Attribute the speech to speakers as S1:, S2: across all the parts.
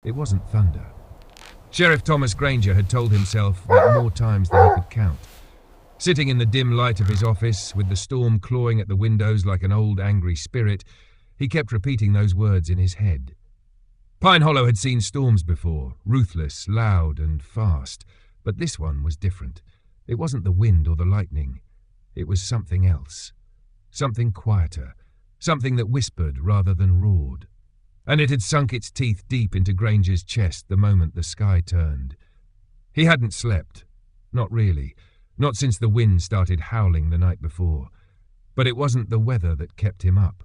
S1: It wasn't thunder. Sheriff Thomas Granger had told himself that more times than he could count. Sitting in the dim light of his office, with the storm clawing at the windows like an old angry spirit, he kept repeating those words in his head. Pine Hollow had seen storms before, ruthless, loud and fast, but this one was different. It wasn't the wind or the lightning. It was something else. Something quieter. Something that whispered rather than roared. And it had sunk its teeth deep into Granger's chest the moment the sky turned. He hadn't slept. Not really. Not since the wind started howling the night before. But it wasn't the weather that kept him up.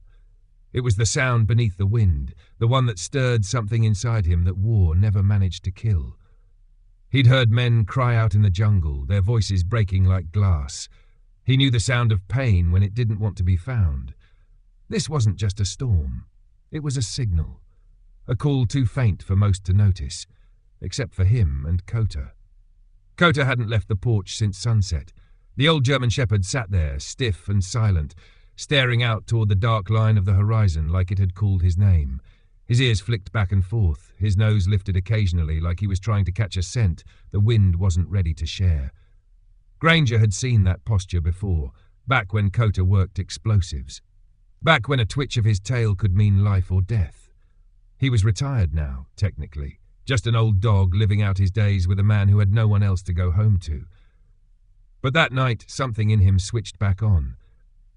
S1: It was the sound beneath the wind, the one that stirred something inside him that war never managed to kill. He'd heard men cry out in the jungle, their voices breaking like glass. He knew the sound of pain when it didn't want to be found. This wasn't just a storm. It was a signal. A call too faint for most to notice, except for him and Kota. Kota hadn't left the porch since sunset. The old German shepherd sat there, stiff and silent, staring out toward the dark line of the horizon like it had called his name. His ears flicked back and forth, his nose lifted occasionally like he was trying to catch a scent the wind wasn't ready to share. Granger had seen that posture before, back when Kota worked explosives. Back when a twitch of his tail could mean life or death. He was retired now, technically, just an old dog living out his days with a man who had no one else to go home to. But that night, something in him switched back on.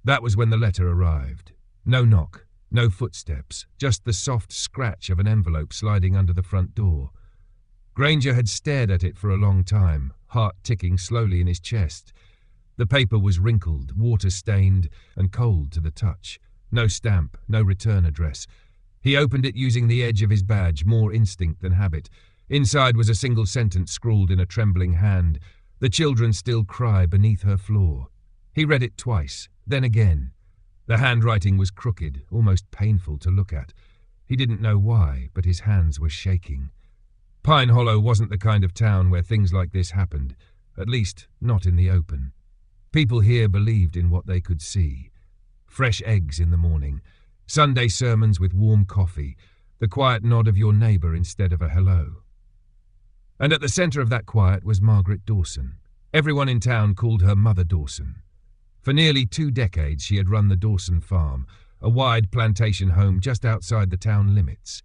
S1: That was when the letter arrived. No knock, no footsteps, just the soft scratch of an envelope sliding under the front door. Granger had stared at it for a long time, heart ticking slowly in his chest. The paper was wrinkled, water-stained, and cold to the touch. No stamp, no return address. He opened it using the edge of his badge, more instinct than habit. Inside was a single sentence scrawled in a trembling hand. The children still cry beneath her floor. He read it twice, then again. The handwriting was crooked, almost painful to look at. He didn't know why, but his hands were shaking. Pine Hollow wasn't the kind of town where things like this happened, at least not in the open. People here believed in what they could see. Fresh eggs in the morning, Sunday sermons with warm coffee, the quiet nod of your neighbour instead of a hello. And at the centre of that quiet was Margaret Dawson. Everyone in town called her Mother Dawson. For nearly 2 decades she had run the Dawson farm, a wide plantation home just outside the town limits.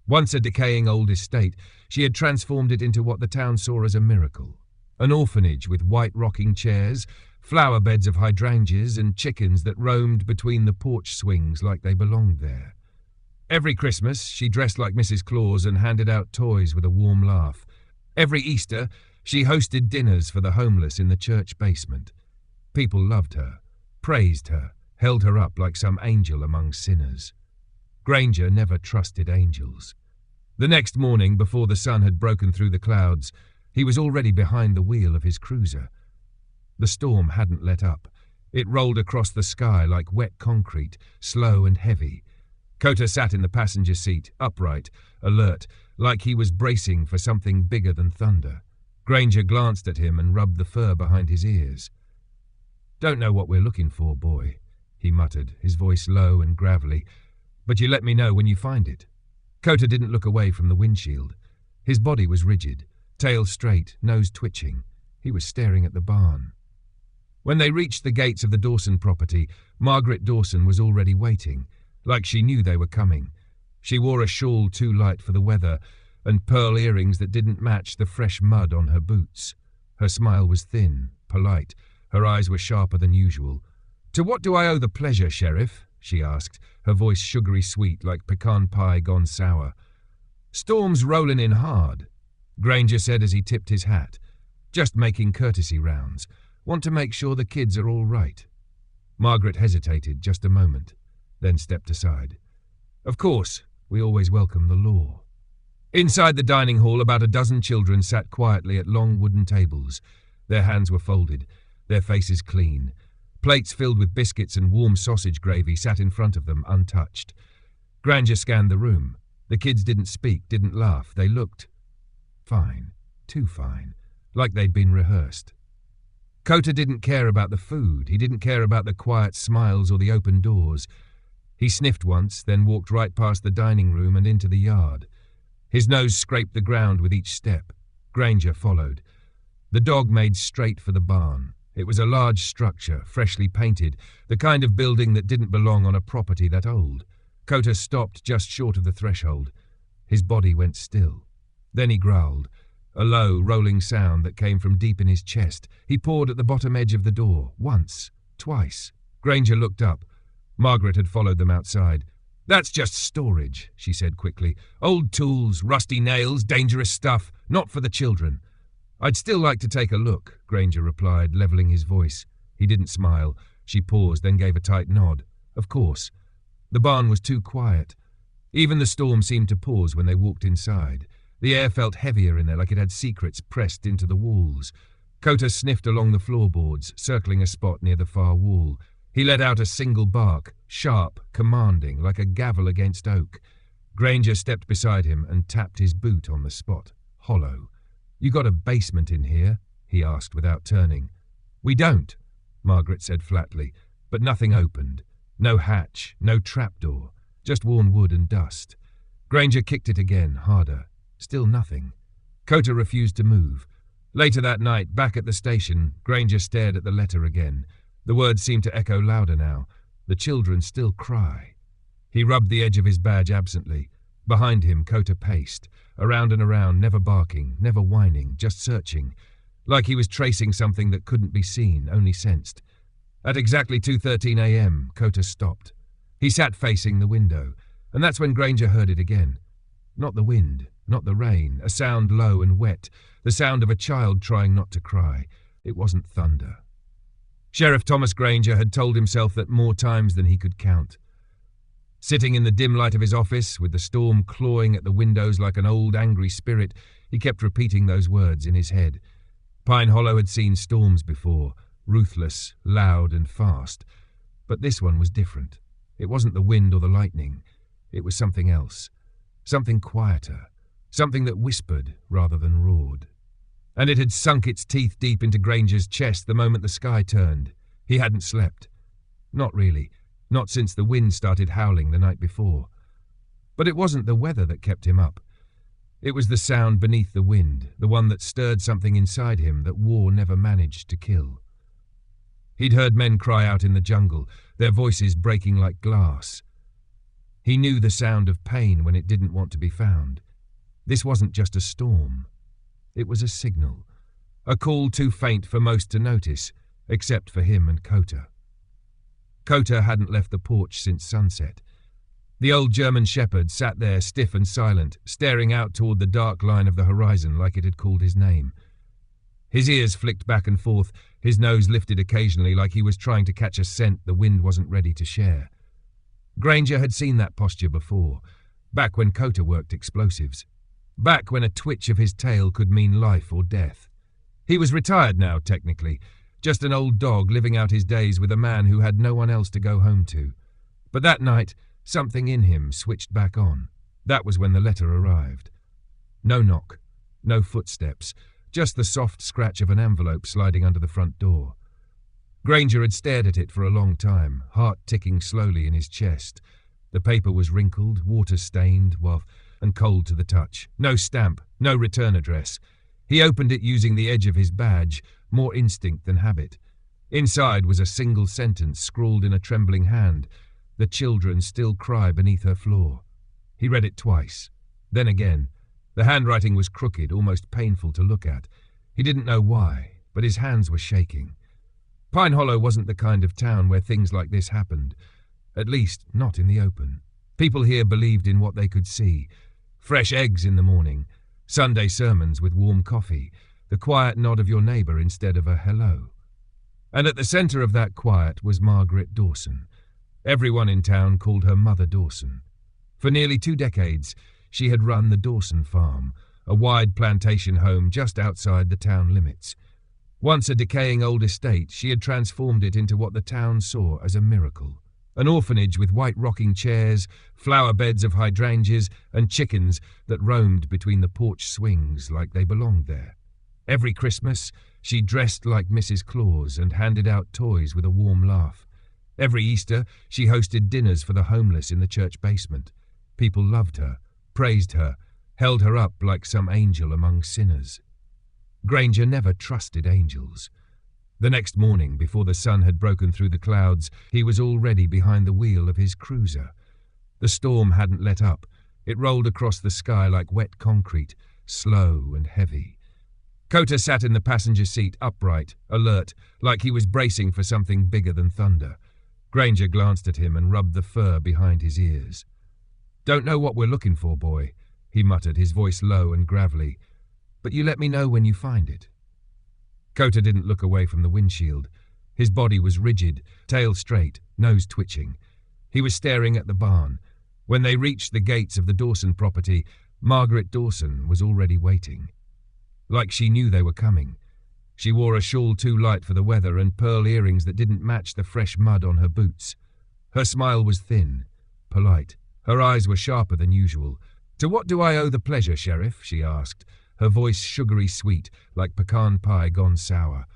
S1: Once a decaying old estate, she had transformed it into what the town saw as a miracle. An orphanage with white rocking chairs, flower beds of hydrangeas and chickens that roamed between the porch swings like they belonged there. Every Christmas, she dressed like Mrs. Claus and handed out toys with a warm laugh. Every Easter, she hosted dinners for the homeless in the church basement. People loved her, praised her, held her up like some angel among sinners. Granger never trusted angels. The next morning, before the sun had broken through the clouds, he was already behind the wheel of his cruiser. The storm hadn't let up. It rolled across the sky like wet concrete, slow and heavy. Kota sat in the passenger seat, upright, alert, like he was bracing for something bigger than thunder. Granger glanced at him and rubbed the fur behind his ears. "Don't know what we're looking for, boy," he muttered, his voice low and gravelly, "but you let me know when you find it." Kota didn't look away from the windshield. His body was rigid, tail straight, nose twitching. He was staring at the barn. When they reached the gates of the Dawson property, Margaret Dawson was already waiting, like she knew they were coming. She wore a shawl too light for the weather and pearl earrings that didn't match the fresh mud on her boots. Her smile was thin, polite. Her eyes were sharper than usual. "To what do I owe the pleasure, Sheriff?" she asked, her voice sugary sweet like pecan pie gone sour. "Storm's rollin' in hard," Granger said as he tipped his hat. "Just making courtesy rounds. Want to make sure the kids are all right." Margaret hesitated just a moment, then stepped aside. "Of course, we always welcome the law." Inside the dining hall, about a dozen children sat quietly at long wooden tables. Their hands were folded, their faces clean. Plates filled with biscuits and warm sausage gravy sat in front of them, untouched. Granger scanned the room. The kids didn't speak, didn't laugh. They looked fine, too fine, like they'd been rehearsed. Kota didn't care about the food. He didn't care about the quiet smiles or the open doors. He sniffed once, then walked right past the dining room and into the yard. His nose scraped the ground with each step. Granger followed. The dog made straight for the barn. It was a large structure, freshly painted, the kind of building that didn't belong on a property that old. Kota stopped just short of the threshold. His body went still. Then he growled, a low, rolling sound that came from deep in his chest. He pawed at the bottom edge of the door, once, twice. Granger looked up. Margaret had followed them outside. "That's just storage," she said quickly. "Old tools, rusty nails, dangerous stuff. Not for the children." "I'd still like to take a look," Granger replied, levelling his voice. He didn't smile. She paused, then gave a tight nod. Of course. The barn was too quiet. Even the storm seemed to pause when they walked inside. The air felt heavier in there, like it had secrets pressed into the walls. Kota sniffed along the floorboards, circling a spot near the far wall. He let out a single bark, sharp, commanding, like a gavel against oak. Granger stepped beside him and tapped his boot on the spot, hollow. "You got a basement in here?" he asked without turning. "We don't," Margaret said flatly, but nothing opened. No hatch, no trapdoor, just worn wood and dust. Granger kicked it again, harder. Still nothing. Kota refused to move. Later that night, back at the station, Granger stared at the letter again. The words seemed to echo louder now. "The children still cry." He rubbed the edge of his badge absently. Behind him, Kota paced, around and around, never barking, never whining, just searching, like he was tracing something that couldn't be seen, only sensed. At exactly 2:13 a.m., Kota stopped. He sat facing the window, and that's when Granger heard it again. Not the wind, not the rain, a sound low and wet, the sound of a child trying not to cry. It wasn't thunder. Sheriff Thomas Granger had told himself that more times than he could count. Sitting in the dim light of his office, with the storm clawing at the windows like an old angry spirit, he kept repeating those words in his head. Pine Hollow had seen storms before, ruthless, loud and fast. But this one was different. It wasn't the wind or the lightning. It was something else. Something quieter. Something that whispered rather than roared. And it had sunk its teeth deep into Granger's chest the moment the sky turned. He hadn't slept. Not really. Not since the wind started howling the night before. But it wasn't the weather that kept him up. It was the sound beneath the wind, the one that stirred something inside him that war never managed to kill. He'd heard men cry out in the jungle, their voices breaking like glass. He knew the sound of pain when it didn't want to be found. This wasn't just a storm. It was a signal, a call too faint for most to notice, except for him and Kota. Kota hadn't left the porch since sunset. The old German shepherd sat there stiff and silent, staring out toward the dark line of the horizon like it had called his name. His ears flicked back and forth, his nose lifted occasionally like he was trying to catch a scent the wind wasn't ready to share. Granger had seen that posture before, back when Kota worked explosives. Back when a twitch of his tail could mean life or death. He was retired now, technically, just an old dog living out his days with a man who had no one else to go home to. But that night, something in him switched back on. That was when the letter arrived. No knock, no footsteps, just the soft scratch of an envelope sliding under the front door. Granger had stared at it for a long time, heart ticking slowly in his chest. The paper was wrinkled, water-stained, and cold to the touch. No stamp, no return address. He opened it using the edge of his badge, more instinct than habit. Inside was a single sentence scrawled in a trembling hand. "The children still cry beneath her floor." He read it twice. Then again. The handwriting was crooked, almost painful to look at. He didn't know why, but his hands were shaking. Pine Hollow wasn't the kind of town where things like this happened. At least, not in the open. People here believed in what they could see. Fresh eggs in the morning, Sunday sermons with warm coffee, the quiet nod of your neighbour instead of a hello. And at the centre of that quiet was Margaret Dawson. Everyone in town called her Mother Dawson. For nearly 2 decades, she had run the Dawson Farm, a wide plantation home just outside the town limits. Once a decaying old estate, she had transformed it into what the town saw as a miracle. An orphanage with white rocking chairs, flower beds of hydrangeas, and chickens that roamed between the porch swings like they belonged there. Every Christmas, she dressed like Mrs. Claus and handed out toys with a warm laugh. Every Easter, she hosted dinners for the homeless in the church basement. People loved her, praised her, held her up like some angel among sinners. Granger never trusted angels. The next morning, before the sun had broken through the clouds, he was already behind the wheel of his cruiser. The storm hadn't let up. It rolled across the sky like wet concrete, slow and heavy. Kota sat in the passenger seat, upright, alert, like he was bracing for something bigger than thunder. Granger glanced at him and rubbed the fur behind his ears. "Don't know what we're looking for, boy," he muttered, his voice low and gravelly. "But you let me know when you find it." Kota didn't look away from the windshield. His body was rigid, tail straight, nose twitching. He was staring at the barn. When they reached the gates of the Dawson property, Margaret Dawson was already waiting. Like she knew they were coming. She wore a shawl too light for the weather and pearl earrings that didn't match the fresh mud on her boots. Her smile was thin, polite. Her eyes were sharper than usual. "To what do I owe the pleasure, Sheriff?" she asked, her voice sugary sweet, like pecan pie gone sour.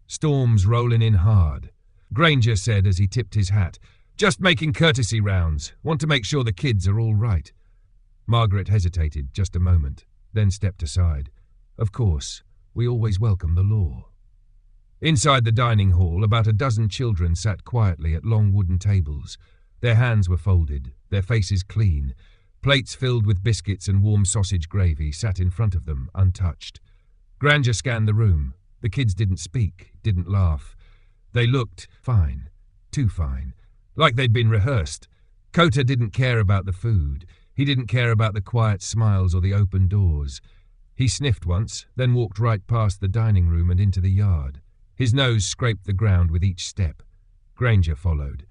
S1: "Storm's rolling in hard," Granger said as he tipped his hat. "Just making courtesy rounds. Want to make sure the kids are all right." Margaret hesitated just a moment, then stepped aside. "Of course, we always welcome the law." Inside the dining hall, about a dozen children sat quietly at long wooden tables. Their hands were folded, their faces clean. Plates filled with biscuits and warm sausage gravy sat in front of them, untouched. Granger scanned the room. The kids didn't speak, didn't laugh. They looked fine, too fine, like they'd been rehearsed. Kota didn't care about the food. He didn't care about the quiet smiles or the open doors. He sniffed once, then walked right past the dining room and into the yard. His nose scraped the ground with each step. Granger followed.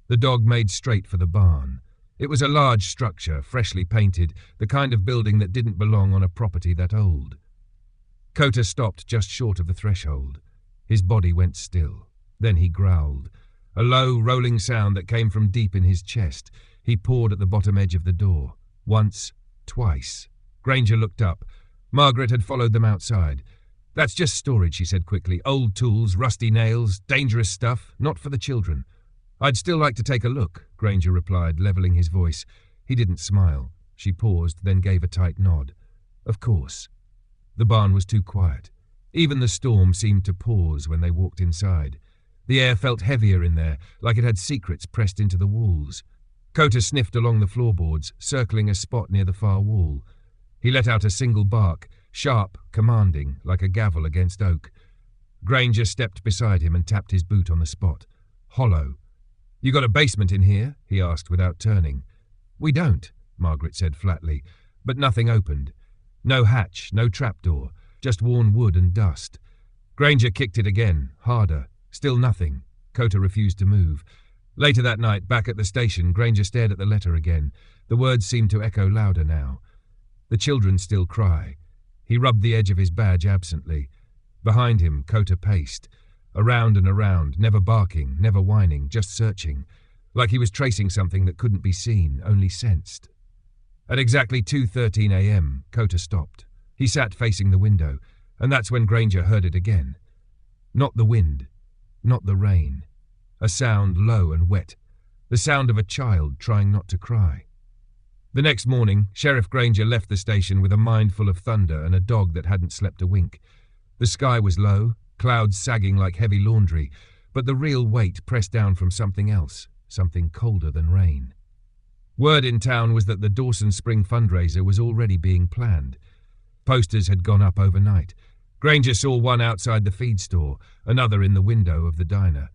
S1: The dog made straight for the barn. It was a large structure, freshly painted, the kind of building that didn't belong on a property that old. Kota stopped just short of the threshold. His body went still. Then he growled. A low, rolling sound that came from deep in his chest. He pawed at the bottom edge of the door. Once, twice. Granger looked up. Margaret had followed them outside. "That's just storage," she said quickly. "Old tools, rusty nails, dangerous stuff, not for the children." "I'd still like to take a look," Granger replied, levelling his voice. He didn't smile. She paused, then gave a tight nod. "Of course." The barn was too quiet. Even the storm seemed to pause when they walked inside. The air felt heavier in there, like it had secrets pressed into the walls. Kota sniffed along the floorboards, circling a spot near the far wall. He let out a single bark, sharp, commanding, like a gavel against oak. Granger stepped beside him and tapped his boot on the spot. Hollow. "You got a basement in here?" he asked without turning. "We don't," Margaret said flatly, but nothing opened. No hatch, no trapdoor, just worn wood and dust. Granger kicked it again, harder. Still nothing. Kota refused to move. Later that night, back at the station, Granger stared at the letter again. The words seemed to echo louder now. "The children still cry." He rubbed the edge of his badge absently. Behind him, Kota paced. Around and around, never barking, never whining, just searching. Like he was tracing something that couldn't be seen, only sensed. At exactly 2:13 a.m., Kota stopped. He sat facing the window, and that's when Granger heard it again. Not the wind. Not the rain. A sound low and wet. The sound of a child trying not to cry. The next morning, Sheriff Granger left the station with a mind full of thunder and a dog that hadn't slept a wink. The sky was low, clouds sagging like heavy laundry, but the real weight pressed down from something else, something colder than rain. Word in town was that the Dawson Spring fundraiser was already being planned. Posters had gone up overnight. Granger saw one outside the feed store, another in the window of the diner.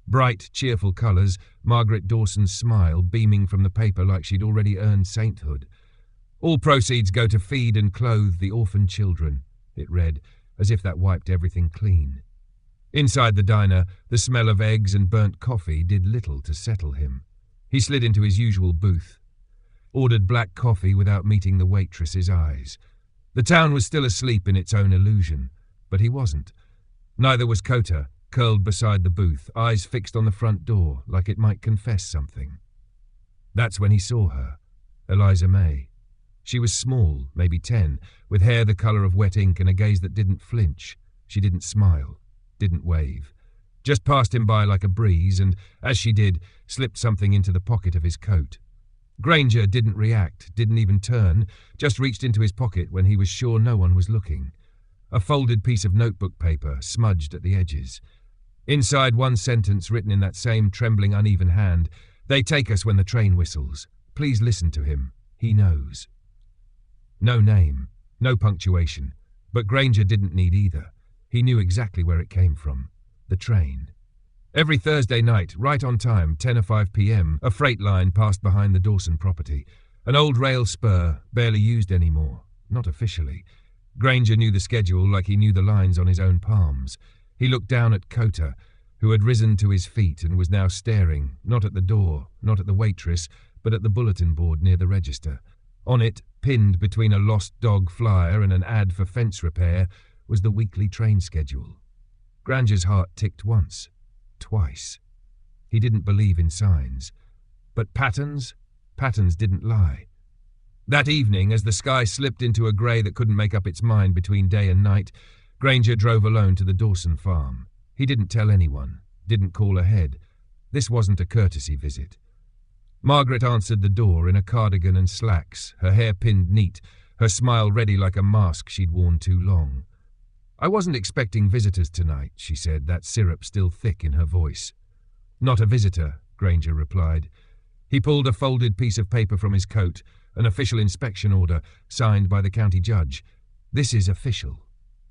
S1: Bright, cheerful colours, Margaret Dawson's smile beaming from the paper like she'd already earned sainthood. "All proceeds go to feed and clothe the orphan children," it read, as if that wiped everything clean. Inside the diner, the smell of eggs and burnt coffee did little to settle him. He slid into his usual booth, ordered black coffee without meeting the waitress's eyes. The town was still asleep in its own illusion, but he wasn't. Neither was Kota, curled beside the booth, eyes fixed on the front door, like it might confess something. That's when he saw her, Eliza May. She was small, maybe 10, with hair the colour of wet ink and a gaze that didn't flinch. She didn't smile, didn't wave. Just passed him by like a breeze and, as she did, slipped something into the pocket of his coat. Granger didn't react, didn't even turn, just reached into his pocket when he was sure no one was looking. A folded piece of notebook paper, smudged at the edges. Inside one sentence written in that same trembling, uneven hand, "They take us when the train whistles. Please listen to him. He knows." No name, no punctuation, but Granger didn't need either. He knew exactly where it came from. The train. Every Thursday night, right on time, 10:05 p.m, a freight line passed behind the Dawson property. An old rail spur, barely used anymore. Not officially. Granger knew the schedule like he knew the lines on his own palms. He looked down at Cota, who had risen to his feet and was now staring, not at the door, not at the waitress, but at the bulletin board near the register. On it, pinned between a lost dog flyer and an ad for fence repair, was the weekly train schedule. Granger's heart ticked once. Twice. He didn't believe in signs. But patterns? Patterns didn't lie. That evening, as the sky slipped into a grey that couldn't make up its mind between day and night, Granger drove alone to the Dawson farm. He didn't tell anyone, didn't call ahead. This wasn't a courtesy visit. Margaret answered the door in a cardigan and slacks, her hair pinned neat, her smile ready like a mask she'd worn too long. "I wasn't expecting visitors tonight," she said, that syrup still thick in her voice. "Not a visitor," Granger replied. He pulled a folded piece of paper from his coat, an official inspection order, signed by the county judge. "This is official."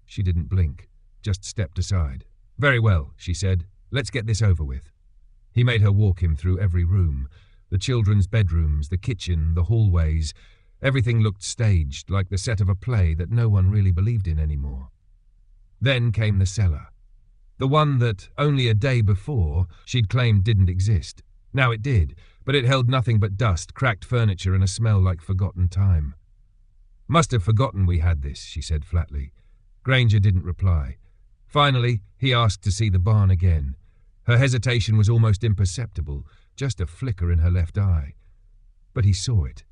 S1: She didn't blink, just stepped aside. "Very well," she said. "Let's get this over with." He made her walk him through every room. The children's bedrooms, the kitchen, the hallways. Everything looked staged, like the set of a play that no one really believed in anymore. Then came the cellar. The one that, only a day before, she'd claimed didn't exist. Now it did, but it held nothing but dust, cracked furniture, and a smell like forgotten time. "Must have forgotten we had this," she said flatly. Granger didn't reply. Finally, he asked to see the barn again. Her hesitation was almost imperceptible, just a flicker in her left eye. But he saw it.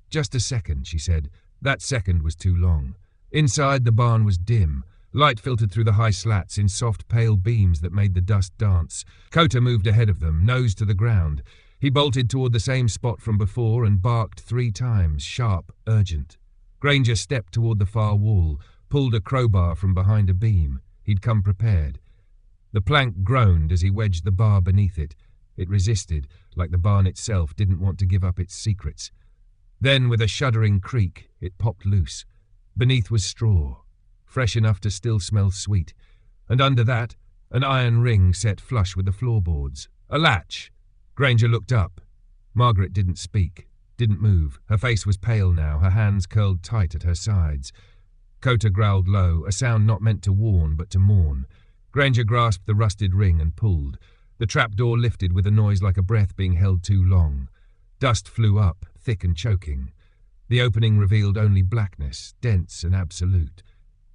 S1: "Just a second," she said. That second was too long. Inside, the barn was dim. Light filtered through the high slats in soft, pale beams that made the dust dance. Cota moved ahead of them, nose to the ground. He bolted toward the same spot from before and barked 3 times, sharp, urgent. Granger stepped toward the far wall, pulled a crowbar from behind a beam. He'd come prepared. The plank groaned as he wedged the bar beneath it. It resisted, like the barn itself didn't want to give up its secrets. Then, with a shuddering creak, it popped loose. Beneath was straw, fresh enough to still smell sweet, and under that, an iron ring set flush with the floorboards. A latch! Granger looked up. Margaret didn't speak, didn't move. Her face was pale now, her hands curled tight at her sides. Cota growled low, a sound not meant to warn but to mourn. Granger grasped the rusted ring and pulled. The trapdoor lifted with a noise like a breath being held too long. Dust flew up, thick and choking. The opening revealed only blackness, dense and absolute.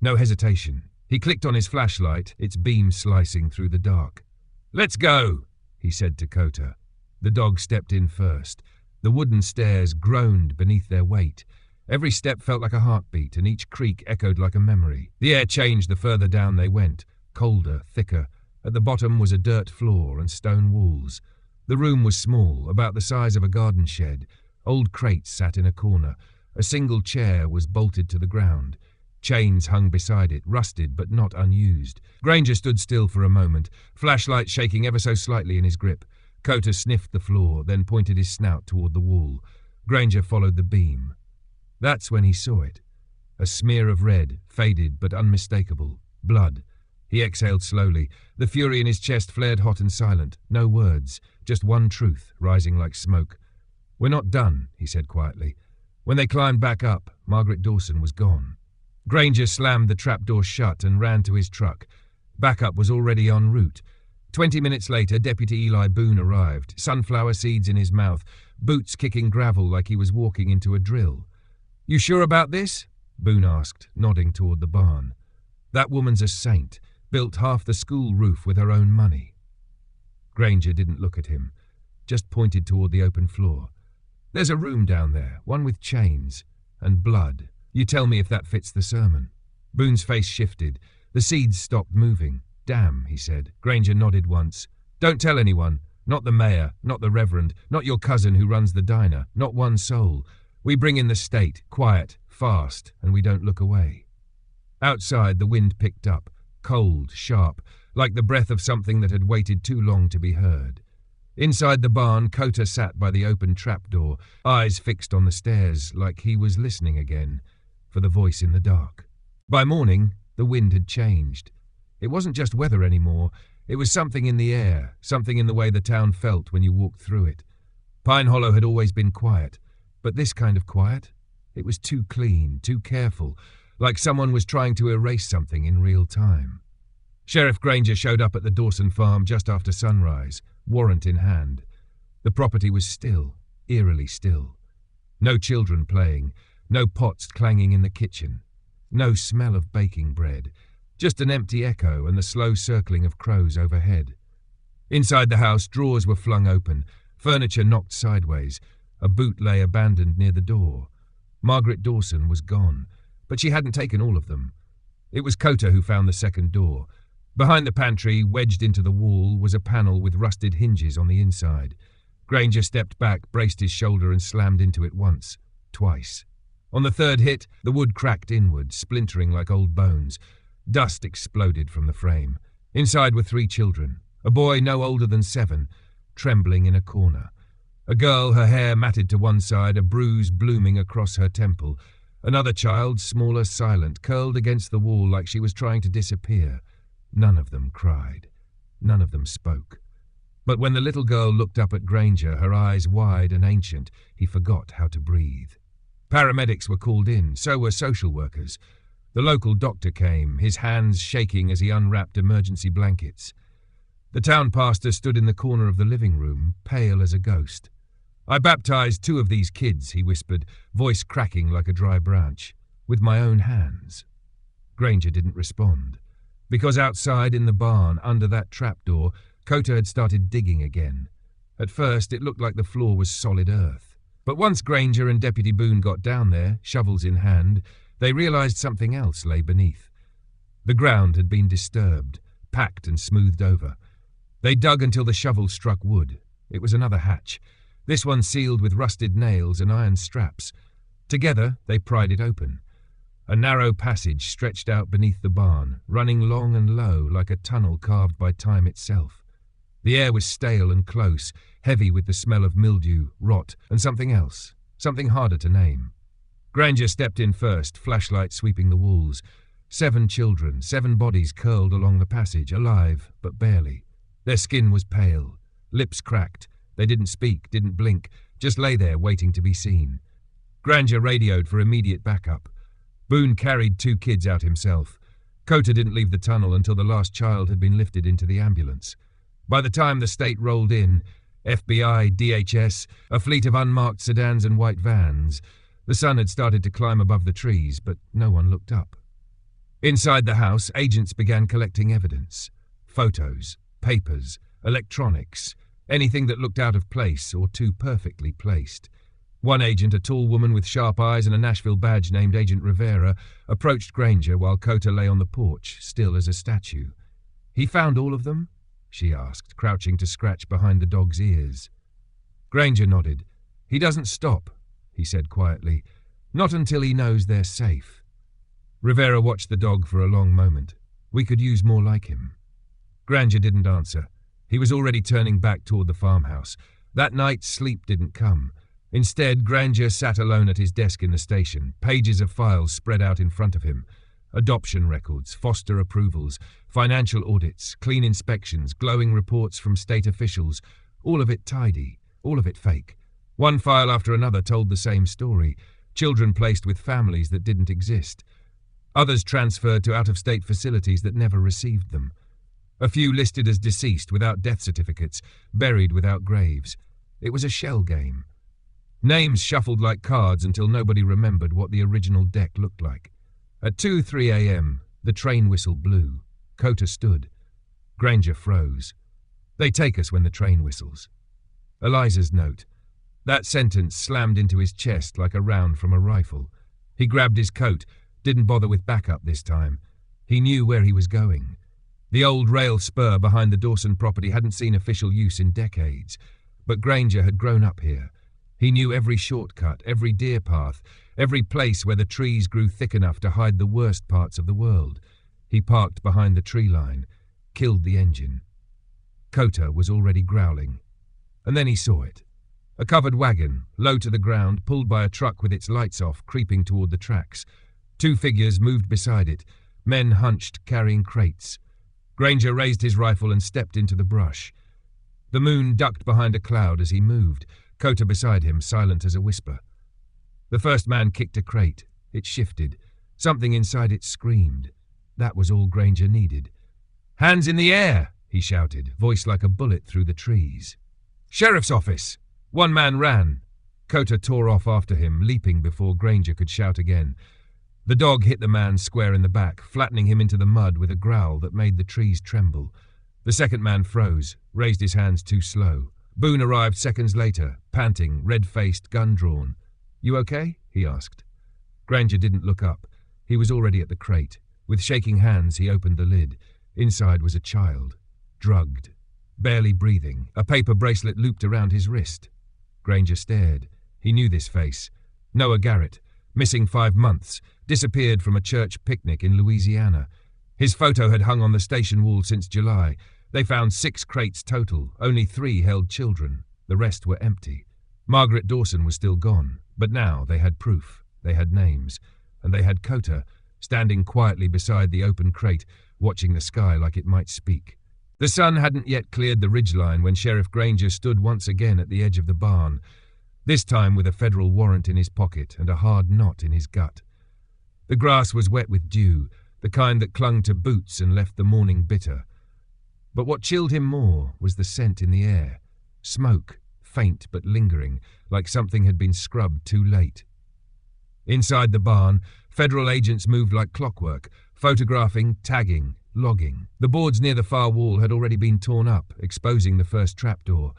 S1: No hesitation. He clicked on his flashlight, its beam slicing through the dark. "Let's go," he said to Cota. The dog stepped in first. The wooden stairs groaned beneath their weight. Every step felt like a heartbeat, and each creak echoed like a memory. The air changed the further down they went, colder, thicker. At the bottom was a dirt floor and stone walls. The room was small, about the size of a garden shed. Old crates sat in a corner. A single chair was bolted to the ground. Chains hung beside it, rusted but not unused. Granger stood still for a moment, flashlight shaking ever so slightly in his grip. Cota sniffed the floor, then pointed his snout toward the wall. Granger followed the beam. That's when he saw it. A smear of red, faded but unmistakable. Blood. He exhaled slowly. The fury in his chest flared hot and silent. No words, just one truth, rising like smoke. "We're not done," he said quietly. When they climbed back up, Margaret Dawson was gone. Granger slammed the trapdoor shut and ran to his truck. Backup was already en route. 20 minutes later, Deputy Eli Boone arrived, sunflower seeds in his mouth, boots kicking gravel like he was walking into a drill. "You sure about this?" Boone asked, nodding toward the barn. "That woman's a saint, built half the school roof with her own money." Granger didn't look at him, just pointed toward the open floor. "There's a room down there, one with chains and blood. You tell me if that fits the sermon." Boone's face shifted. The seeds stopped moving. "Damn," he said. Granger nodded once. "Don't tell anyone. Not the mayor, not the reverend, not your cousin who runs the diner, not one soul. We bring in the state, quiet, fast, and we don't look away. Outside, the wind picked up, cold, sharp, like the breath of something that had waited too long to be heard. Inside the barn, Kota sat by the open trapdoor, eyes fixed on the stairs, like he was listening again, for the voice in the dark. By morning, the wind had changed. It wasn't just weather anymore. It was something in the air, something in the way the town felt when you walked through it. Pine Hollow had always been quiet, but this kind of quiet, it was too clean, too careful, like someone was trying to erase something in real time. Sheriff Granger showed up at the Dawson farm just after sunrise, warrant in hand. The property was still, eerily still. No children playing, no pots clanging in the kitchen, no smell of baking bread, just an empty echo and the slow circling of crows overhead. Inside the house, drawers were flung open, furniture knocked sideways. A boot lay abandoned near the door. Margaret Dawson was gone, but she hadn't taken all of them. It was Kota who found the second door. Behind the pantry, wedged into the wall, was a panel with rusted hinges on the inside. Granger stepped back, braced his shoulder and slammed into it once, twice. On the third hit, the wood cracked inward, splintering like old bones. Dust exploded from the frame. Inside were 3 children, a boy no older than 7, trembling in a corner. A girl, her hair matted to one side, a bruise blooming across her temple. Another child, smaller, silent, curled against the wall like she was trying to disappear. None of them cried. None of them spoke. But when the little girl looked up at Granger, her eyes wide and ancient, he forgot how to breathe. Paramedics were called in, so were social workers. The local doctor came, his hands shaking as he unwrapped emergency blankets. The town pastor stood in the corner of the living room, pale as a ghost. "I baptized 2 of these kids," he whispered, voice cracking like a dry branch, "with my own hands." Granger didn't respond, because outside in the barn, under that trapdoor, Kota had started digging again. At first, it looked like the floor was solid earth. But once Granger and Deputy Boone got down there, shovels in hand, they realized something else lay beneath. The ground had been disturbed, packed and smoothed over. They dug until the shovel struck wood. It was another hatch, this one sealed with rusted nails and iron straps. Together, they pried it open. A narrow passage stretched out beneath the barn, running long and low like a tunnel carved by time itself. The air was stale and close, heavy with the smell of mildew, rot, and something else, something harder to name. Granger stepped in first, flashlight sweeping the walls. 7 children, 7 bodies curled along the passage, alive, but barely. Their skin was pale, lips cracked. They didn't speak, didn't blink, just lay there waiting to be seen. Granger radioed for immediate backup. Boone carried 2 kids out himself. Kota didn't leave the tunnel until the last child had been lifted into the ambulance. By the time the state rolled in, FBI, DHS, a fleet of unmarked sedans and white vans, the sun had started to climb above the trees, but no one looked up. Inside the house, agents began collecting evidence. Photos, papers, electronics, anything that looked out of place or too perfectly placed. One agent, a tall woman with sharp eyes and a Nashville badge named Agent Rivera, approached Granger while Kota lay on the porch, still as a statue. "He found all of them?" she asked, crouching to scratch behind the dog's ears. Granger nodded. "He doesn't stop," he said quietly. "Not until he knows they're safe." Rivera watched the dog for a long moment. "We could use more like him." Granger didn't answer. He was already turning back toward the farmhouse. That night, sleep didn't come. Instead, Granger sat alone at his desk in the station, pages of files spread out in front of him. Adoption records, foster approvals, financial audits, clean inspections, glowing reports from state officials. All of it tidy, all of it fake. One file after another told the same story. Children placed with families that didn't exist. Others transferred to out-of-state facilities that never received them. A few listed as deceased without death certificates, buried without graves. It was a shell game. Names shuffled like cards until nobody remembered what the original deck looked like. At 2:03 a.m., the train whistle blew. Kota stood. Granger froze. "They take us when the train whistles." Eliza's note. That sentence slammed into his chest like a round from a rifle. He grabbed his coat, didn't bother with backup this time. He knew where he was going. The old rail spur behind the Dawson property hadn't seen official use in decades, but Granger had grown up here. He knew every shortcut, every deer path, every place where the trees grew thick enough to hide the worst parts of the world. He parked behind the tree line, killed the engine. Kota was already growling. And then he saw it. A covered wagon, low to the ground, pulled by a truck with its lights off, creeping toward the tracks. Two figures moved beside it, men hunched, carrying crates. Granger raised his rifle and stepped into the brush. The moon ducked behind a cloud as he moved, Kota beside him, silent as a whisper. The first man kicked a crate. It shifted. Something inside it screamed. That was all Granger needed. "Hands in the air!" he shouted, voice like a bullet through the trees. "Sheriff's office!" One man ran. Kota tore off after him, leaping before Granger could shout again. The dog hit the man square in the back, flattening him into the mud with a growl that made the trees tremble. The second man froze, raised his hands too slow. Boone arrived seconds later, panting, red-faced, gun drawn. "You okay?" he asked. Granger didn't look up. He was already at the crate. With shaking hands, he opened the lid. Inside was a child, drugged, barely breathing, a paper bracelet looped around his wrist. Granger stared. He knew this face. Noah Garrett, missing 5 months, disappeared from a church picnic in Louisiana. His photo had hung on the station wall since July. They found 6 crates total. Only 3 held children. The rest were empty. Margaret Dawson was still gone, but now they had proof. They had names. And they had Kota, standing quietly beside the open crate, watching the sky like it might speak. The sun hadn't yet cleared the ridgeline when Sheriff Granger stood once again at the edge of the barn, this time with a federal warrant in his pocket and a hard knot in his gut. The grass was wet with dew, the kind that clung to boots and left the morning bitter. But what chilled him more was the scent in the air. Smoke, faint but lingering, like something had been scrubbed too late. Inside the barn, federal agents moved like clockwork, photographing, tagging, logging. The boards near the far wall had already been torn up, exposing the first trapdoor.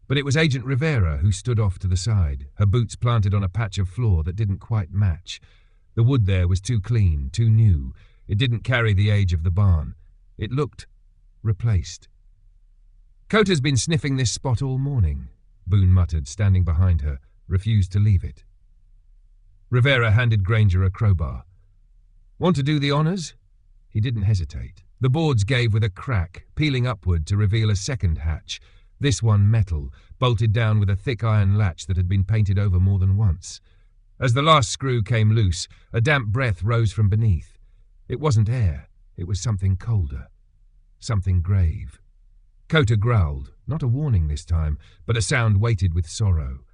S1: But it was Agent Rivera who stood off to the side, her boots planted on a patch of floor that didn't quite match. The wood there was too clean, too new. It didn't carry the age of the barn. It looked replaced. "Kota's been sniffing this spot all morning," Boone muttered, standing behind her, refused to leave it. Rivera handed Granger a crowbar. "Want to do the honors?" He didn't hesitate. The boards gave with a crack, peeling upward to reveal a second hatch, this one metal, bolted down with a thick iron latch that had been painted over more than once. As the last screw came loose, a damp breath rose from beneath. It wasn't air, it was something colder, something grave. Kota growled, not a warning this time, but a sound weighted with sorrow.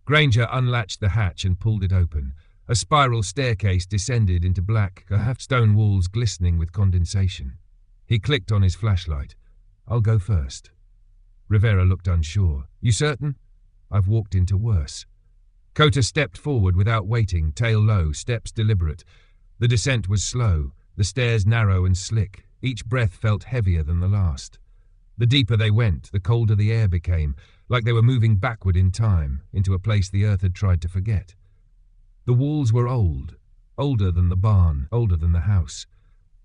S1: Granger unlatched the hatch and pulled it open. A spiral staircase descended into black, stone walls glistening with condensation. He clicked on his flashlight. "I'll go first." Rivera looked unsure. "You certain?" "I've walked into worse." Kota stepped forward without waiting, tail low, steps deliberate. The descent was slow, the stairs narrow and slick. Each breath felt heavier than the last. The deeper they went, the colder the air became, like they were moving backward in time, into a place the earth had tried to forget. The walls were old, older than the barn, older than the house.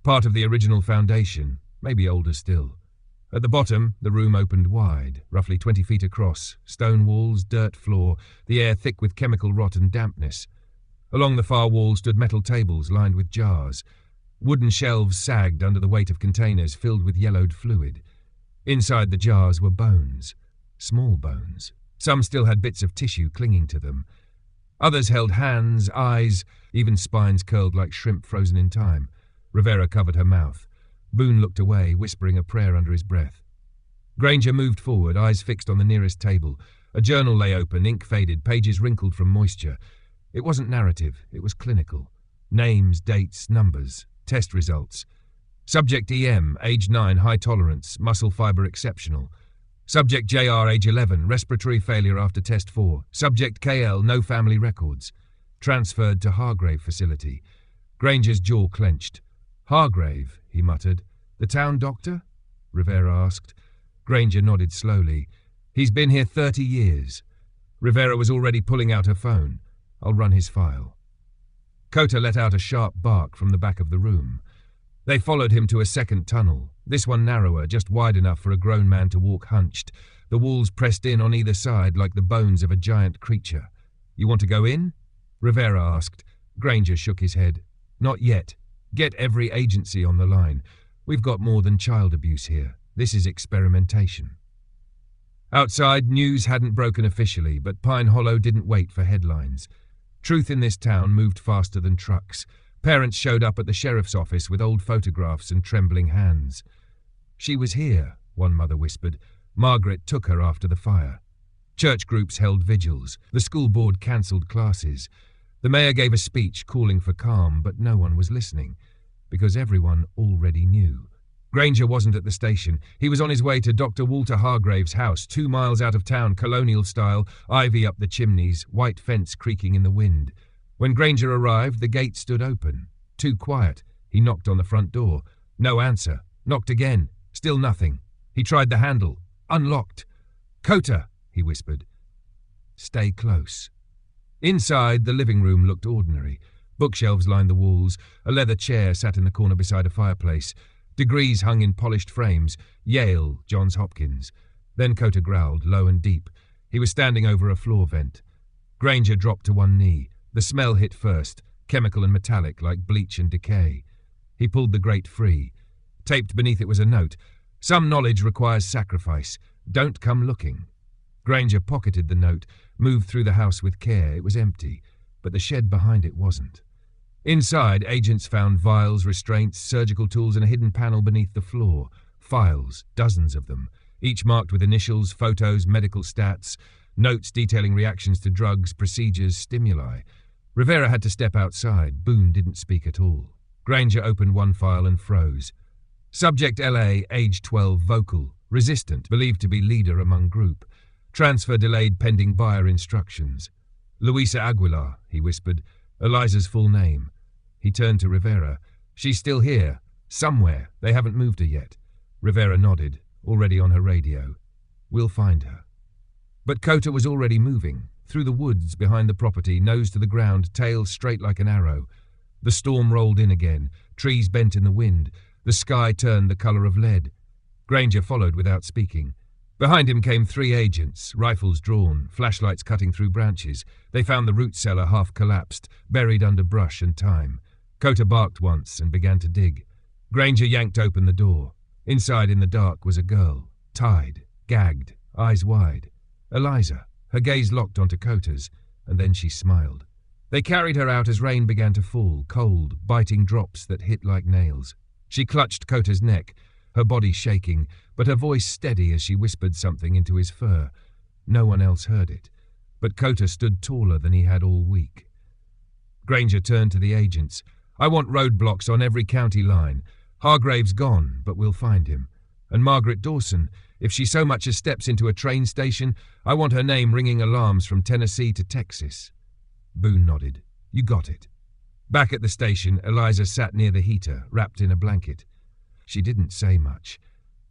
S1: Part of the original foundation, maybe older still. At the bottom, the room opened wide, roughly 20 feet across, stone walls, dirt floor, the air thick with chemical rot and dampness. Along the far wall stood metal tables lined with jars. Wooden shelves sagged under the weight of containers filled with yellowed fluid. Inside the jars were bones, small bones. Some still had bits of tissue clinging to them. Others held hands, eyes, even spines curled like shrimp frozen in time. Rivera covered her mouth. Boone looked away, whispering a prayer under his breath. Granger moved forward, eyes fixed on the nearest table. A journal lay open, ink faded, pages wrinkled from moisture. It wasn't narrative, it was clinical. Names, dates, numbers, test results. Subject EM, age 9, high tolerance, muscle fiber exceptional. Subject JR, age 11, respiratory failure after test 4. Subject KL, no family records. Transferred to Hargrave facility. Granger's jaw clenched. "Hargrave," he muttered. "The town doctor?" Rivera asked. Granger nodded slowly. "He's been here 30 years. Rivera was already pulling out her phone. "I'll run his file." Kota let out a sharp bark from the back of the room. They followed him to a second tunnel, this one narrower, just wide enough for a grown man to walk hunched, the walls pressed in on either side like the bones of a giant creature. "You want to go in?" Rivera asked. Granger shook his head. "Not yet. Get every agency on the line. We've got more than child abuse here. This is experimentation." Outside, news hadn't broken officially, but Pine Hollow didn't wait for headlines. Truth in this town moved faster than trucks. Parents showed up at the sheriff's office with old photographs and trembling hands. "She was here," one mother whispered. "Margaret took her after the fire." Church groups held vigils. The school board cancelled classes. The mayor gave a speech calling for calm, but no one was listening, because everyone already knew. Granger wasn't at the station. He was on his way to Dr. Walter Hargrave's house, 2 miles out of town, colonial style, ivy up the chimneys, white fence creaking in the wind. When Granger arrived, the gate stood open. Too quiet. He knocked on the front door. No answer. Knocked again. Still nothing. He tried the handle. Unlocked. "Cota," he whispered. "Stay close." Inside, the living room looked ordinary. Bookshelves lined the walls. A leather chair sat in the corner beside a fireplace. Degrees hung in polished frames. Yale, Johns Hopkins. Then Cota growled, low and deep. He was standing over a floor vent. Granger dropped to one knee. The smell hit first, chemical and metallic like bleach and decay. He pulled the grate free. Taped beneath it was a note. "Some knowledge requires sacrifice. Don't come looking." Granger pocketed the note, moved through the house with care. It was empty, but the shed behind it wasn't. Inside, agents found vials, restraints, surgical tools, and a hidden panel beneath the floor. Files, dozens of them, each marked with initials, photos, medical stats, notes detailing reactions to drugs, procedures, stimuli. Rivera had to step outside. Boone didn't speak at all. Granger opened one file and froze. Subject LA, age 12, vocal, resistant, believed to be leader among group. Transfer delayed pending buyer instructions. "Luisa Aguilar," he whispered. "Eliza's full name." He turned to Rivera. "She's still here. Somewhere. They haven't moved her yet." Rivera nodded, already on her radio. "We'll find her." But Cota was already moving. Through the woods behind the property, nose to the ground, tail straight like an arrow. The storm rolled in again. Trees bent in the wind. The sky turned the color of lead. Granger followed without speaking. Behind him came 3 agents, rifles drawn, flashlights cutting through branches. They found the root cellar half collapsed, buried under brush and thyme. Cota barked once and began to dig. Granger yanked open the door. Inside in the dark was a girl, tied, gagged, eyes wide. Eliza, her gaze locked onto Cota's, and then she smiled. They carried her out as rain began to fall, cold, biting drops that hit like nails. She clutched Cota's neck, her body shaking, but her voice steady as she whispered something into his fur. No one else heard it, but Cota stood taller than he had all week. Granger turned to the agents. "I want roadblocks on every county line. Hargrave's gone, but we'll find him. And Margaret Dawson, if she so much as steps into a train station, I want her name ringing alarms from Tennessee to Texas." Boone nodded. "You got it." Back at the station, Eliza sat near the heater, wrapped in a blanket. She didn't say much.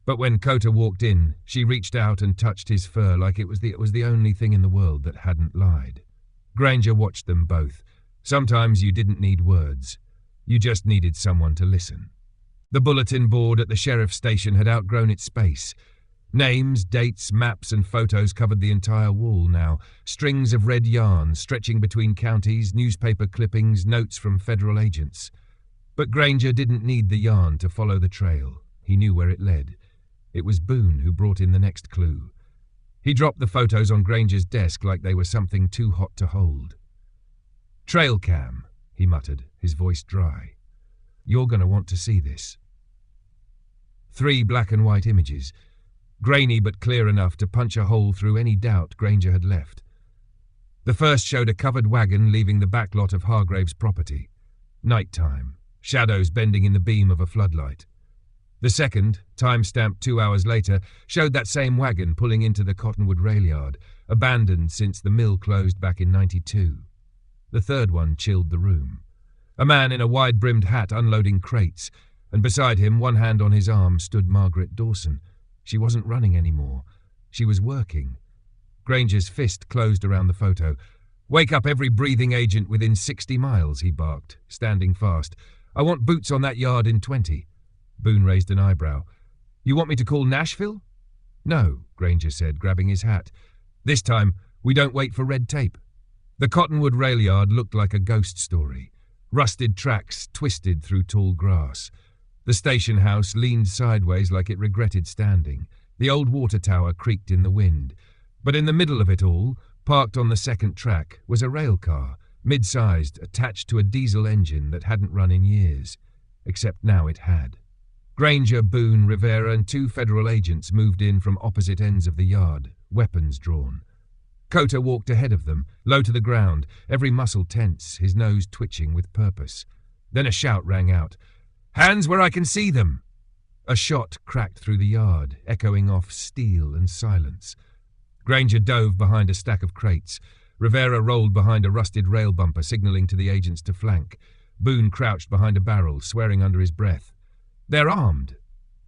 S1: But when Cota walked in, she reached out and touched his fur like it was the only thing in the world that hadn't lied. Granger watched them both. Sometimes you didn't need words. You just needed someone to listen. The bulletin board at the sheriff's station had outgrown its space. Names, dates, maps, and photos covered the entire wall now. Strings of red yarn stretching between counties, newspaper clippings, notes from federal agents. But Granger didn't need the yarn to follow the trail. He knew where it led. It was Boone who brought in the next clue. He dropped the photos on Granger's desk like they were something too hot to hold. "Trail cam," he muttered, his voice dry. "You're going to want to see this." 3 black and white images, grainy but clear enough to punch a hole through any doubt Granger had left. The first showed a covered wagon leaving the backlot of Hargrave's property. Nighttime, shadows bending in the beam of a floodlight. The second, time-stamped 2 hours later, showed that same wagon pulling into the Cottonwood rail yard, abandoned since the mill closed back in '92. The third one chilled the room. A man in a wide-brimmed hat unloading crates, and beside him, one hand on his arm, stood Margaret Dawson. She wasn't running anymore. She was working. Granger's fist closed around the photo. "Wake up every breathing agent within 60 miles, he barked, standing fast. I want boots on that yard in 20. Boone raised an eyebrow. You want me to call Nashville? No, Granger said, grabbing his hat. This time, we don't wait for red tape. The Cottonwood rail yard looked like a ghost story. Rusted tracks twisted through tall grass. The station house leaned sideways like it regretted standing. The old water tower creaked in the wind. But in the middle of it all, parked on the second track, was a rail car, mid-sized, attached to a diesel engine that hadn't run in years. Except now it had. Granger, Boone, Rivera, and 2 federal agents moved in from opposite ends of the yard, weapons drawn. Cota walked ahead of them, low to the ground, every muscle tense, his nose twitching with purpose. Then a shout rang out. "Hands where I can see them!" A shot cracked through the yard, echoing off steel and silence. Granger dove behind a stack of crates. Rivera rolled behind a rusted rail bumper, signaling to the agents to flank. Boone crouched behind a barrel, swearing under his breath. "They're armed!"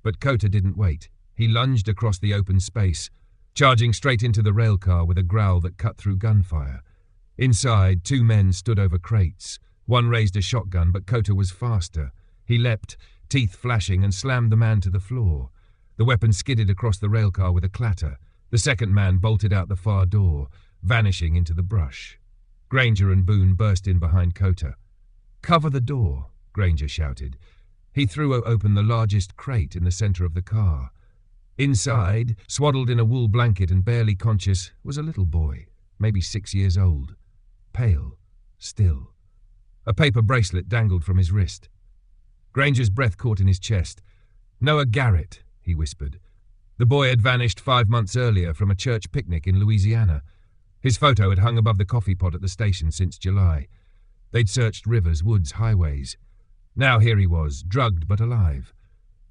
S1: But Cota didn't wait. He lunged across the open space, charging straight into the rail car with a growl that cut through gunfire. Inside, 2 men stood over crates. One raised a shotgun, but Cota was faster. He leapt, teeth flashing, and slammed the man to the floor. The weapon skidded across the rail car with a clatter. The second man bolted out the far door, vanishing into the brush. Granger and Boone burst in behind Cota. "Cover the door," Granger shouted. He threw open the largest crate in the center of the car. Inside, swaddled in a wool blanket and barely conscious, was a little boy, maybe 6 years old. Pale, still. A paper bracelet dangled from his wrist. Granger's breath caught in his chest. "Noah Garrett," he whispered. The boy had vanished 5 months earlier from a church picnic in Louisiana. His photo had hung above the coffee pot at the station since July. They'd searched rivers, woods, highways. Now here he was, drugged but alive.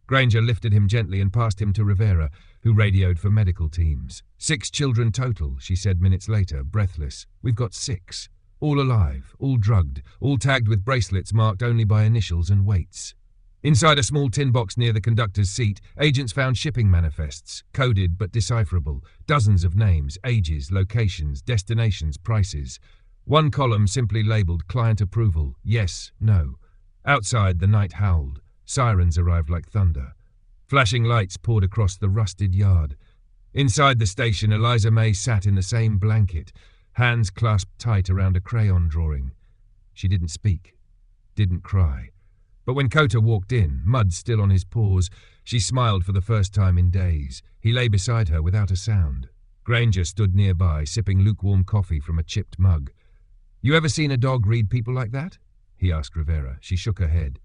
S1: Granger lifted him gently and passed him to Rivera, who radioed for medical teams. 6 children total, she said minutes later, breathless. "We've got 6. All alive, all drugged, all tagged with bracelets marked only by initials and weights." Inside a small tin box near the conductor's seat, agents found shipping manifests, coded but decipherable, dozens of names, ages, locations, destinations, prices. One column simply labelled client approval, yes, no. Outside, the night howled. Sirens arrived like thunder. Flashing lights poured across the rusted yard. Inside the station, Eliza May sat in the same blanket, hands clasped tight around a crayon drawing. She didn't speak, didn't cry. But when Cota walked in, mud still on his paws, she smiled for the first time in days. He lay beside her without a sound. Granger stood nearby, sipping lukewarm coffee from a chipped mug. "You ever seen a dog read people like that?" he asked Rivera. She shook her head.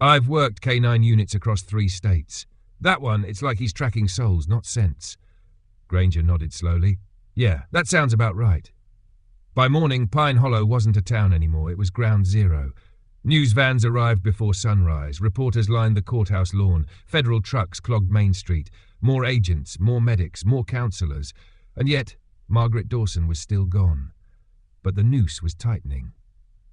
S1: "I've worked K9 units across 3 states. That one, it's like he's tracking souls, not scents." Granger nodded slowly. "Yeah, that sounds about right." By morning, Pine Hollow wasn't a town anymore. It was ground zero. News vans arrived before sunrise. Reporters lined the courthouse lawn. Federal trucks clogged Main Street. More agents, more medics, more counselors. And yet, Margaret Dawson was still gone. But the noose was tightening.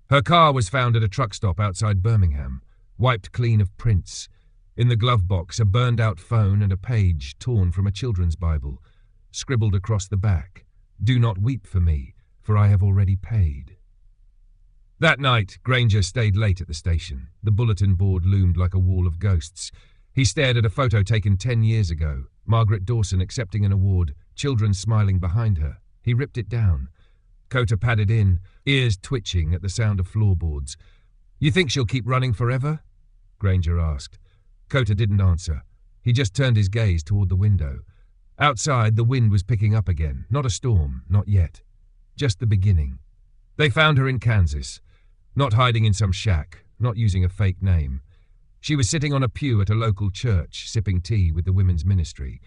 S1: Her car was found at a truck stop outside Birmingham, wiped clean of prints. In the glove box, a burned-out phone and a page torn from a children's Bible. Scribbled across the back, "Do not weep for me, for I have already paid." That night, Granger stayed late at the station. The bulletin board loomed like a wall of ghosts. He stared at a photo taken 10 years ago, Margaret Dawson accepting an award, children smiling behind her. He ripped it down. Cota padded in, ears twitching at the sound of floorboards. "You think she'll keep running forever?" Granger asked. Cota didn't answer. He just turned his gaze toward the window. Outside, the wind was picking up again. Not a storm, not yet. Just the beginning. They found her in Kansas. Not hiding in some shack, not using a fake name. She was sitting on a pew at a local church, sipping tea with the women's ministry.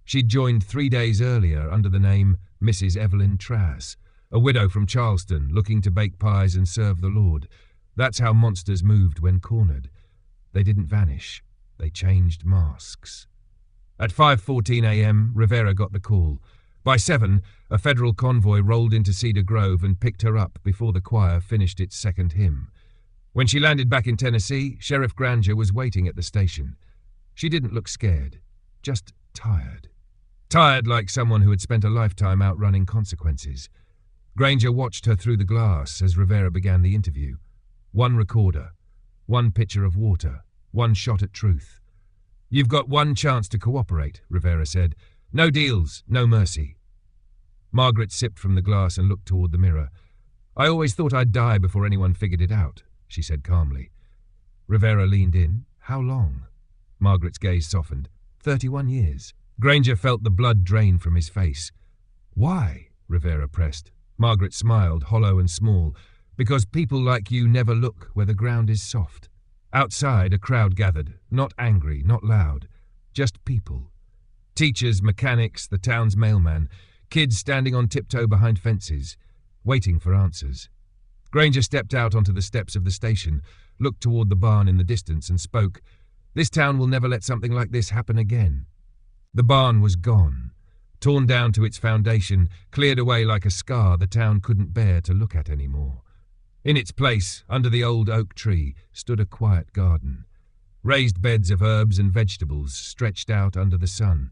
S1: She'd joined 3 days earlier under the name Mrs. Evelyn Trass, a widow from Charleston looking to bake pies and serve the Lord. That's how monsters moved when cornered. They didn't vanish. They changed masks. At 5:14 a.m., Rivera got the call. By 7, a federal convoy rolled into Cedar Grove and picked her up before the choir finished its second hymn. When she landed back in Tennessee, Sheriff Granger was waiting at the station. She didn't look scared, just tired. Tired like someone who had spent a lifetime outrunning consequences. Granger watched her through the glass as Rivera began the interview. One recorder. one pitcher of water, one shot at truth. "You've got one chance to cooperate," Rivera said. "No deals, no mercy." Margaret sipped from the glass and looked toward the mirror. "I always thought I'd die before anyone figured it out," she said calmly. Rivera leaned in. "How long?" Margaret's gaze softened. 31 years. Granger felt the blood drain from his face. "Why?" Rivera pressed. Margaret smiled, hollow and small. "Because people like you never look where the ground is soft." Outside, a crowd gathered, not angry, not loud, just people. Teachers, mechanics, the town's mailman, kids standing on tiptoe behind fences, waiting for answers. Granger stepped out onto the steps of the station, looked toward the barn in the distance and spoke. "This town will never let something like this happen again." The barn was gone, torn down to its foundation, cleared away like a scar the town couldn't bear to look at anymore. In its place, under the old oak tree, stood a quiet garden. Raised beds of herbs and vegetables stretched out under the sun,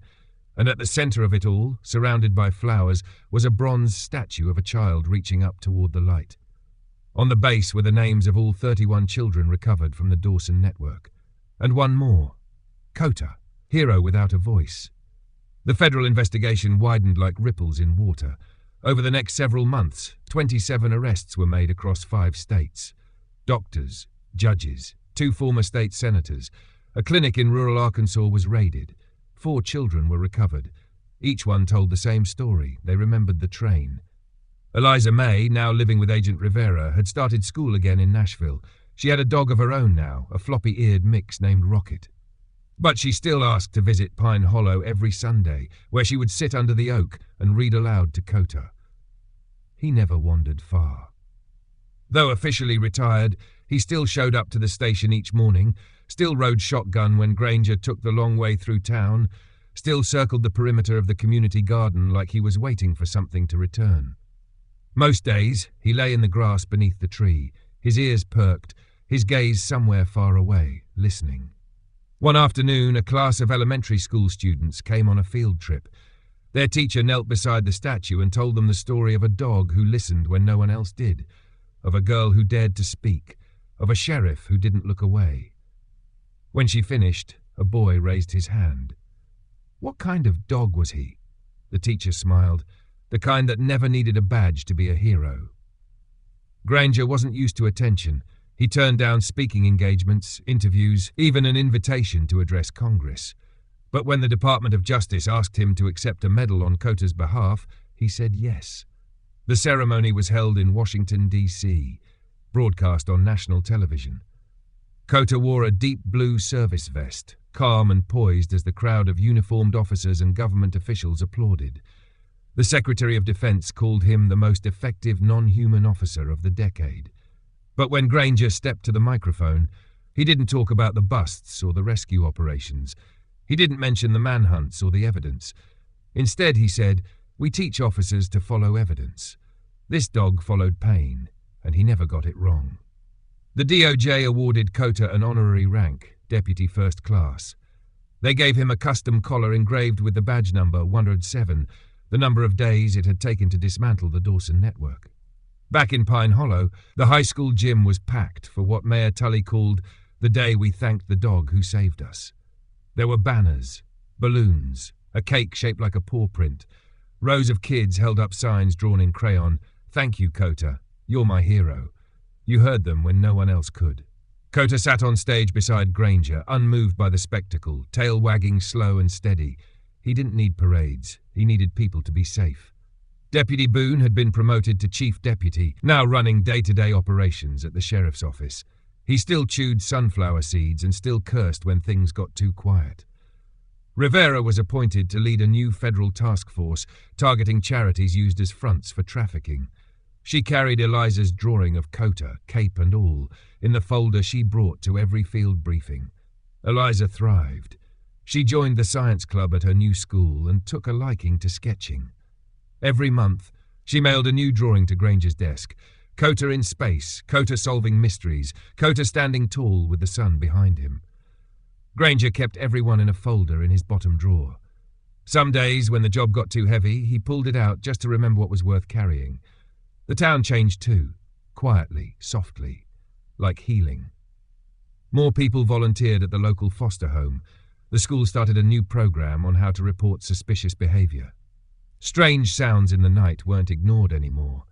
S1: and at the center of it all, surrounded by flowers, was a bronze statue of a child reaching up toward the light. On the base were the names of all 31 children recovered from the Dawson network. And one more. Kota, hero without a voice. The federal investigation widened like ripples in water. Over the next several months, 27 arrests were made across 5 states. Doctors, judges, 2 former state senators. A clinic in rural Arkansas was raided. 4 children were recovered. Each one told the same story. They remembered the train. Eliza May, now living with Agent Rivera, had started school again in Nashville. She had a dog of her own now, a floppy-eared mix named Rocket. But she still asked to visit Pine Hollow every Sunday, where she would sit under the oak and read aloud to Kota. He never wandered far. Though officially retired, he still showed up to the station each morning, still rode shotgun when Granger took the long way through town, still circled the perimeter of the community garden like he was waiting for something to return. Most days, he lay in the grass beneath the tree, his ears perked, his gaze somewhere far away, listening. One afternoon, a class of elementary school students came on a field trip. Their teacher knelt beside the statue and told them the story of a dog who listened when no one else did, of a girl who dared to speak, of a sheriff who didn't look away. When she finished, a boy raised his hand. What kind of dog was he? The teacher smiled. The kind that never needed a badge to be a hero. Granger wasn't used to attention. He turned down speaking engagements, interviews, even an invitation to address Congress. But when the Department of Justice asked him to accept a medal on Kota's behalf, he said yes. The ceremony was held in Washington, D.C., broadcast on national television. Kota wore a deep blue service vest, calm and poised as the crowd of uniformed officers and government officials applauded. The Secretary of Defense called him the most effective non-human officer of the decade. But when Granger stepped to the microphone, he didn't talk about the busts or the rescue operations. He didn't mention the manhunts or the evidence. Instead, he said, "We teach officers to follow evidence. This dog followed pain, and he never got it wrong." The DOJ awarded Kota an honorary rank, Deputy First Class. They gave him a custom collar engraved with the badge number 107, the number of days it had taken to dismantle the Dawson network. Back in Pine Hollow, the high school gym was packed for what Mayor Tully called the day we thanked the dog who saved us. There were banners, balloons, a cake shaped like a paw print. Rows of kids held up signs drawn in crayon. "Thank you, Kota. You're my hero. You heard them when no one else could." Kota sat on stage beside Granger, unmoved by the spectacle, tail wagging slow and steady. He didn't need parades. He needed people to be safe. Deputy Boone had been promoted to chief deputy, now running day-to-day operations at the sheriff's office. He still chewed sunflower seeds and still cursed when things got too quiet. Rivera was appointed to lead a new federal task force targeting charities used as fronts for trafficking. She carried Eliza's drawing of Kota, cape and all, in the folder she brought to every field briefing. Eliza thrived. She joined the science club at her new school and took a liking to sketching. Every month, she mailed a new drawing to Granger's desk. Kota in space, Kota solving mysteries, Kota standing tall with the sun behind him. Granger kept everyone in a folder in his bottom drawer. Some days, when the job got too heavy, he pulled it out just to remember what was worth carrying. The town changed too, quietly, softly, like healing. More people volunteered at the local foster home. The school started a new program on how to report suspicious behavior. Strange sounds in the night weren't ignored anymore.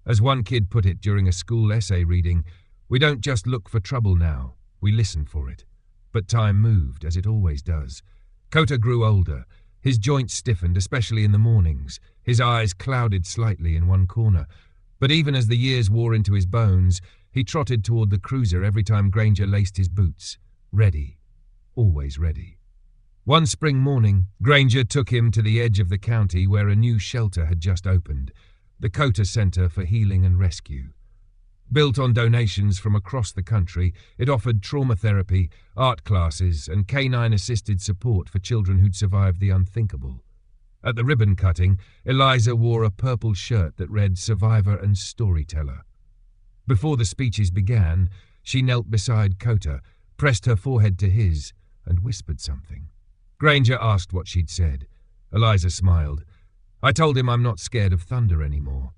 S1: As one kid put it during a school essay reading, "We don't just look for trouble now, we listen for it." But time moved, as it always does. Kota grew older. His joints stiffened, especially in the mornings. His eyes clouded slightly in one corner. But even as the years wore into his bones, he trotted toward the cruiser every time Granger laced his boots. Ready. Always ready. One spring morning, Granger took him to the edge of the county where a new shelter had just opened, the Kota Center for Healing and Rescue. Built on donations from across the country, it offered trauma therapy, art classes, and canine-assisted support for children who'd survived the unthinkable. At the ribbon cutting, Eliza wore a purple shirt that read "Survivor and Storyteller." Before the speeches began, she knelt beside Kota, pressed her forehead to his, and whispered something. Granger asked what she'd said. Eliza smiled. "I told him I'm not scared of thunder anymore."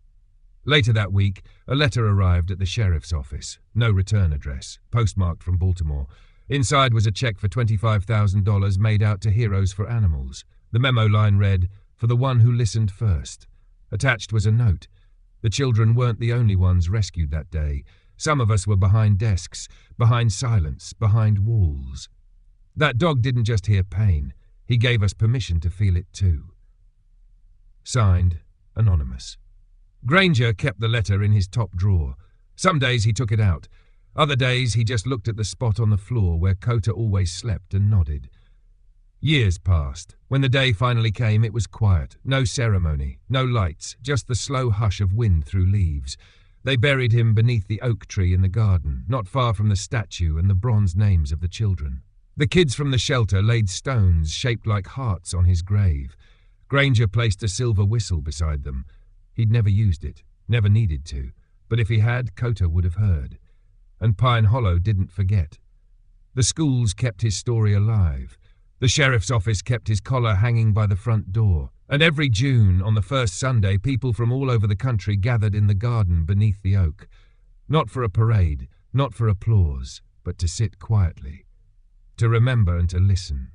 S1: Later that week, a letter arrived at the sheriff's office. No return address, postmarked from Baltimore. Inside was a check for $25,000 made out to Heroes for Animals. The memo line read, "For the one who listened first." Attached was a note. The children weren't the only ones rescued that day. Some of us were behind desks, behind silence, behind walls. That dog didn't just hear pain. He gave us permission to feel it too. Signed, Anonymous. Granger kept the letter in his top drawer. Some days he took it out. Other days he just looked at the spot on the floor where Kota always slept and nodded. Years passed. When the day finally came, it was quiet. No ceremony, no lights, just the slow hush of wind through leaves. They buried him beneath the oak tree in the garden, not far from the statue and the bronze names of the children. The kids from the shelter laid stones shaped like hearts on his grave. Granger placed a silver whistle beside them. He'd never used it, never needed to, but if he had, Kota would have heard. And Pine Hollow didn't forget. The schools kept his story alive. The sheriff's office kept his collar hanging by the front door. And every June, on the first Sunday, people from all over the country gathered in the garden beneath the oak. Not for a parade, not for applause, but to sit quietly. To remember and to listen.